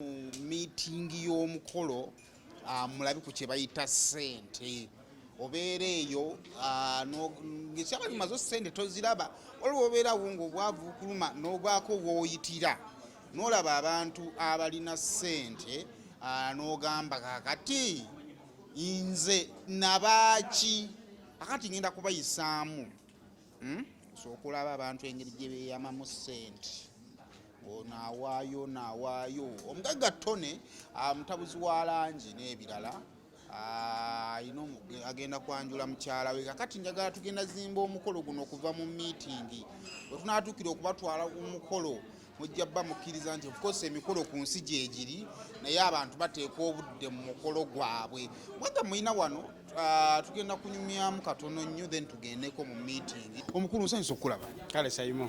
Meeting y'omukolo mulabi ku kye bayita ssente obeera eyo ng'ekyaba bimazo ssente toziraba waliwo obeerawo ng'obwavu kuluma n'ogwako w'oyitira n'olaba abantu abalina ssente n'ogamba kakati nze nabaaki akati ngenda kubayisaamu okulaba abantu engeri gye beeyamamu ssente n'awaayo omugagga Tonny mutabuzi wa langi n'ebirala agenda kwanjula mukyala we kakati njagala tugenda zimba omukolo guno okuva mu miitingi bwe tunaatuukira okubatwala omukolo mujja bba mukkiriza nti of course emikolo ku nsi gyegiri naye abantu bateeka obudde mu mukolo gwabwe mwagga mulina wano tugenda kunyumyamu katono nnyo then tugendeko mu miitingi omukulu nsanyusa okulaba kale sayimo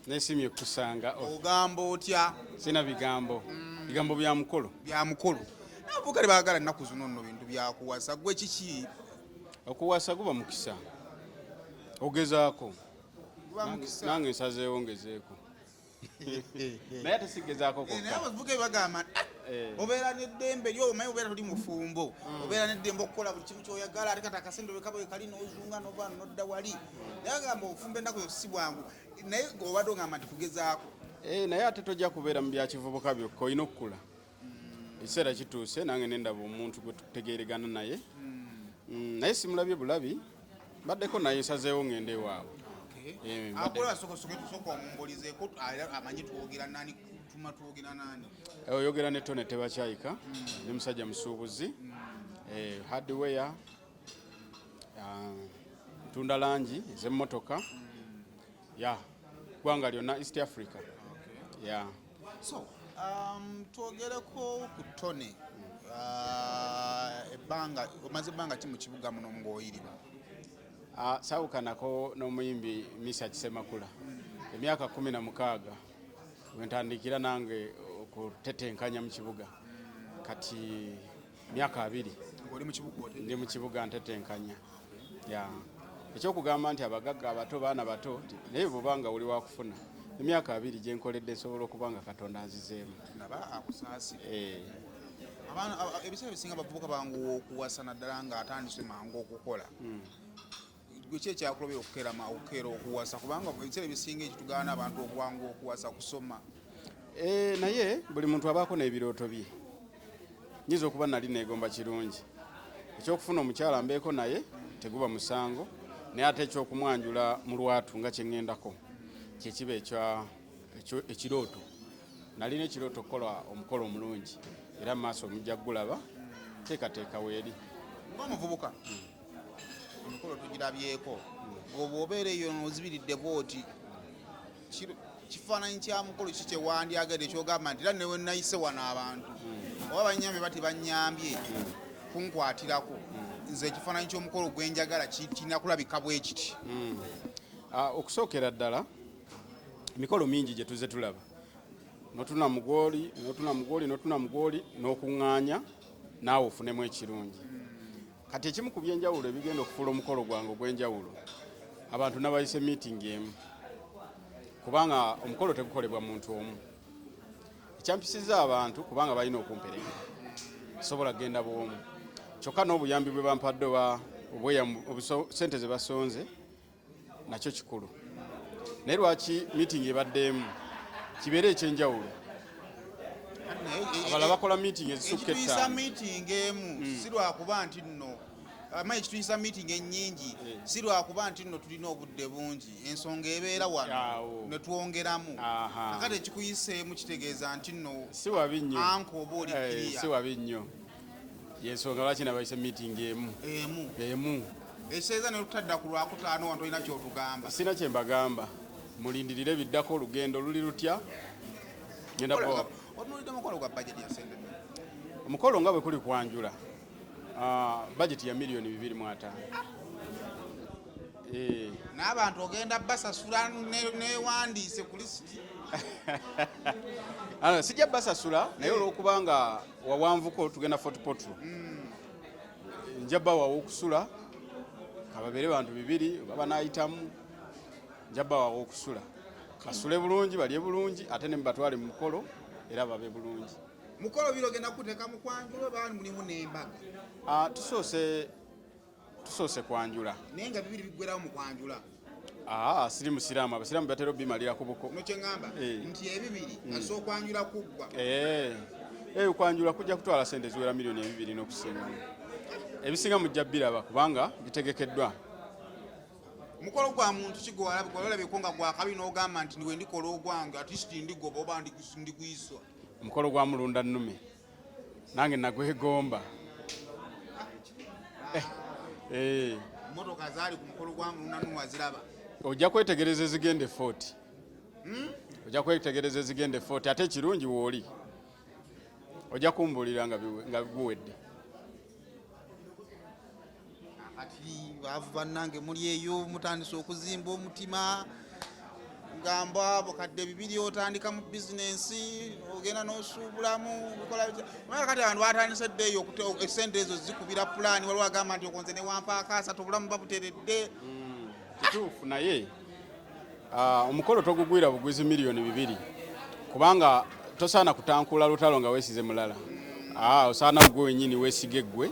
nesimye kusanga ogamba otya sina bigambo bigambo bya mukolo abavubuka baagala nnaku zino nno bintu byakuwasa gwe kiki okuwasa guba mukisa ogezaako nange nsazeewo ngezeeko naye tesigezaako naye abavubuka bagamba obeera n'eddembe lyo omanyi obeera toli mufumbo obeera n'eddembe okukola buli kimu kyoyagala ate kati akasente bwekaba kali n'ozunga n'ova nodda wali naye agamba obufumbo ennaku yo si bwangu naye obadde ogamba nti kugezaako naye ate tojja kubeera mu byakivubuka byokka olina okukula ekiseera kituuse nange nendaba omuntu gwe tutegeregana naye naye simulabye bulabi baddeko naye nsazeewo ngende ewaabwe akola sokosoke tusooka omumbulizeeko amanyi twogera nani twogera nani oyogera ne Tonny Tebakyayika ne musajja musuubuzi hardware ntunda langi ez'emmotoka gwanga lyonna East Africa so twogereko ku Tonny omaze ebbanga ki mu kibuga muno ng'oyiriba saawukanako n'omuyimbi Misa Kisemakula emyaka 16 wentandikira nange okutetenkanya mu kibuga kati myaka 2 ndi mu kibuga ntetenkanya ekyokugamba nti abagagga abato baana bato naye bwobanga oli wakufuna emyaka 2 gye nkoledde esobola okuba nga Katonda anzizeemu ebiseera bisinga abavubuka bangu okuwasa naddala nga atandise mangu okukola gweki ekyakulobera okukeera okuwasa kubanga ebiseera bisinga ekitugaana abantu okwangu okuwasa kusoma naye buli muntu abaako n'ebirooto bye nyiza okuba nali neegomba kirungi ekyokufuna omukyala mbeeko naye teguba musango naye ate ekyokumwanjula mu lwatu nga kyeŋŋendako kyekiba ekirooto nalina ekirooto okukola omukolo omulungi era mu maaso omujja gulaba teekateeka weeri omuvubuka omukolo tugirabyeko oba obeera eyo nozibiridde booti kifaananyi kya mukolo ki kyewandyagadde ekyogamba nti era newe nayise wano abantu oba banyambye bati banyambye kunkwatirako nze ekifaananyi ky'omukolo gwenjagala kirina kulabika bwe kiti okusookera ddala emikolo mingi gye tuze tulaba notuna mugoli n'okuŋŋaanya naawe ofunemu ekirungi kati ekimu ku byenjawulo ebigenda okufuula omukolo gwange ogw'enjawulo abantu nabayise miitingi emu kubanga omukolo tegukolebwa muntu omu ekyampisiza abantu kubanga balina okumpereka sobola genda bwomu kyokka n'obuyambi bwe bampadde sente ze basonze nakyo kikulu naye lwaki miitingi ebaddeemu kibeere ekyenjawulo abala bakola miitingi ezisukka etaano emu si lwakuba nti nno amanyi ekituyisa miitingi ennyingi si lwakuba nti nno tulina obudde bungi ensonga ebeera wano ne twongeramu kakati ekikuyiseemu kitegeeza nti nno si wabi nnyo anka oba oli kiriya si wabi nnyo yensonga lwaki nabayise miitingi emu ekiseeza ne lutadda ku lwakutaano wano tolina kyotugamba sina kye mbagamba mulindirire biddako olugendo luli lutya omukolo nga bwe kuli kwanjula budget ya milioni 2.5 n'abantu ogenda basasula newandiise ku lisiti sijja basasula naye olwokubanga wawanvuko tugenda Fort Portal njabba wawo okusula kababeere bantu 2 baba naayitamu njabba wawo okusula basule bulungi balye bulungi ate ne batwale mu mukolo era babe bulungi. mukolo biro genda kuteeka mu kwanjula baani mulimu n'embaga. Tusoose kwanjula naye nga bibiri biggwerawo mu kwanjula. Siri musiraamu, abasiraamu batera obimalira ku buko. Kye ngamba nti ebibiri aso okwanjula kuggwa. Okwanjula kujja kutwala ssente ziwera miliyoni 2 n'okusinga. Ebisinga mujja biraba kubanga bitegekeddwa. Mukolo gwa muntu kigwala olabeko nga gwakabi n'ogamba nti ndiwe ndikola ogwange ati siti ndigoba oba ndigwiswa. Omukolo gwa mulunda nnume nange nagwegomba. Motoka zaali ku mukolo gwa mulunda nnume waziraba. Ojja kwetegereza ezigende 40. Ojja kwetegereza ezigende 40 ate kirungi wooli. Ojja kumbulira nga guwedde. Ati baavu bannange muli eyo mutandise okuzimba omutima ngamba bukadde bibiri otandika mu bizinensi ogenda n'osuubulamu bukola kati abantu batandise ddeeyo esente ezo zikubira pulaani waliwo agamba nti okonze ne wampaakaasa tobulamu babuteredde. Kituufu naye omukolo togugwira bugwizi miliyoni 2 kubanga tosaana kutankula lutalo nga weesize mulala. Osaana gwe wenyini weesige gwe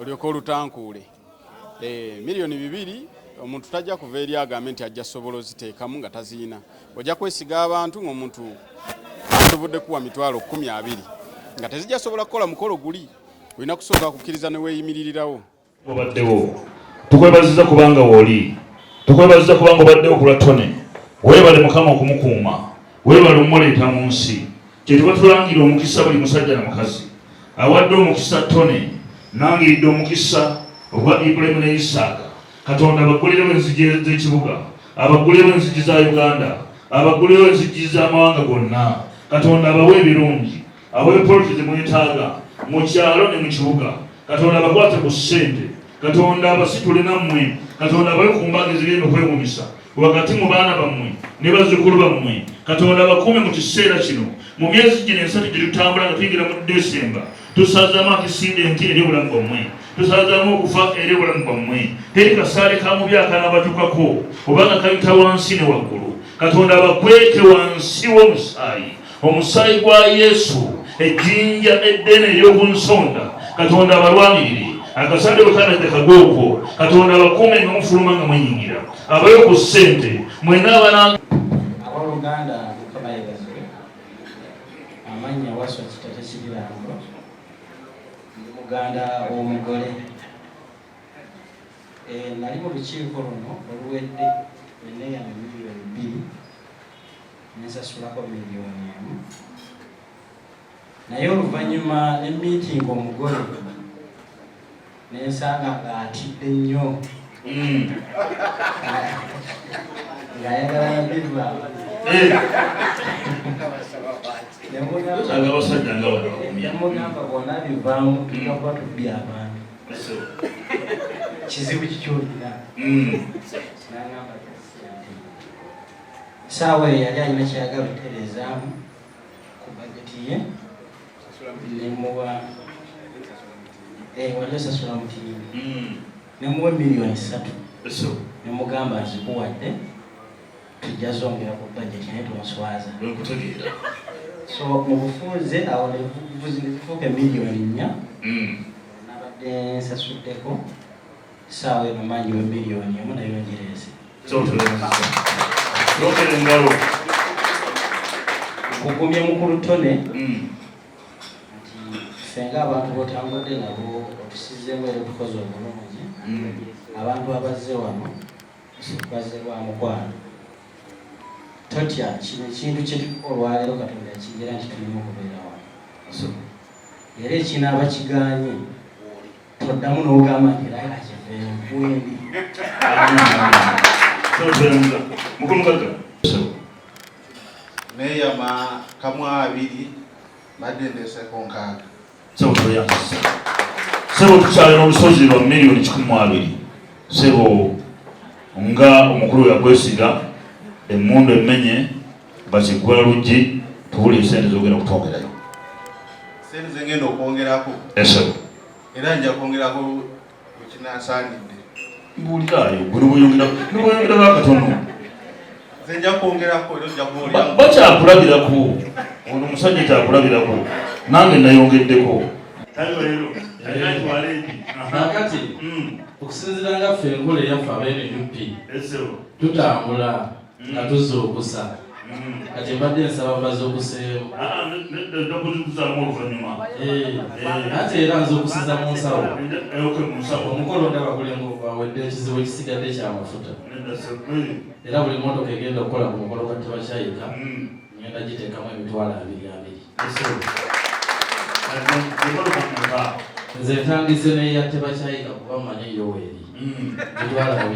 olyoka olutankuule. Miliyoni 2 omuntu tajja kuva eri agambe nti ajja sobola oziteekamu nga taziina. Ojja kwesiga abantu ng'omuntu asobodde kuwa mitwalo 12 nga tezijja sobola kukola mukolo guli. Olina kusooka kukkiriza ne weeyimiririrawo. Obaddewo tukwebaziza kubanga wooli, tukwebaziza kubanga obaddewo ku lwa Tonny. Weebale Mukama okumukuuma, weebale omuleeta mu nsi. Kyetuba tulangira omukisa buli musajja na mukazi. Awadde omukisa Tonny nangiridde omukisa ogwa Ibrahim ne Isaaka. Katonda abagulirewo enzigi z'ekibuga, abagulirewo enzigi za Uganda, abagulirewo enzigi z'amawanga gonna. Katonda abawe ebirungi, abawe polisi ze mwetaaga mu kyalo ne mu kibuga. Katonda abakwate ku ssente, Katonda abasitule nammwe, Katonda abawe ku mbaga ezigenda okwewunyisa wakati mu baana bammwe ne bazzukulu bammwe. Katonda abakuume mu kiseera kino mu myezi gino 3 gye tutambula nga tuyingira mu Desemba. Tusazaamu akisidenti eri obulamu bwammwe, tusazaamu okufa eri obulamu bwammwe. Teri kasaale ka mubi akanabatukako obanga kayita wansi ne waggulu. Katonda abakweke wansi w'omusaayi, omusaayi gwa Yesu, ejjinja eddene ery'okunsonda. Katonda abalwanirire akasande bwe kanadde kagooko. Katonda abakuume nga mufuluma nga mwenyingira, abayo ku ssente mwenna abananga Abooluganda kabayegaziwe amanya waswa kitata kibirango ndi muganda w'omugole. Nali mu lukiiko luno oluwedde enneeyama miliyoni 2 nensasulako miliyoni 1 naye oluvannyuma ne miitingi omugole nensanga ng'atidde nnyo ng'ayagala biva nemugamba bonna bivaamu tukakuba tubbi abantu kizibu kikyolina nagamba saawa eyo yali alina kyayagala otereezaamu ku bageti ye nemuwa wali osasula mutiini nemuwa miliyoni 3 nemugamba nzikuwadde tujja zongera ku budget naye tonswaza. So mu bufunze awo nezifuuka miliyoni 4 nabadde nsasuddeko saawa eno manyi we miliyoni 1 nayo ngireese. Kugumya mukulu Tonny nti fenga abantu botambudde nabo otusizeemu era tukoze obulungi. Abantu abazze wano bazze lwa mukwano totya kino ekintu olwaleero Katonda yakigira nti tulina okubeera wano era ekinaaba kigaanye toddamu n'ogamba nti era kakiveenkwendi neeyama kamu 2 badde ndeeseko 6. Sebo tukyalina olusozi lwa miliyoni 12. Sebo nga omukulu yakwesiga emmundu emmenye bakiggula luggi tubulire sente zogenda kutwogerayo. Sente zengenda okwongerako era nja kwongerako kinasaanidde. Mbuulirayo bweyongeraho akatono nja kwongerako era ojja kuwulira bakyakulabirako ono omusajja kyakulabirako nange nayongeddeko kakati okusinziira nga ffe enkola eyaffe abe-NUP tutambula nga tuzuukusa kati mbadde nsaba bazuukuseemu ate era nzuukusiza mu nsawo omukolo ndaba gulinga awedde ekizibu ekisigadde kyamafuta era buli motoka egenda okukola ku mukolo gwa Tebakyayika ngenda giteekamu emitwalo 2 nze ntandise neya Tebakyayika kuba mmanyi Yoweri mitwalo 2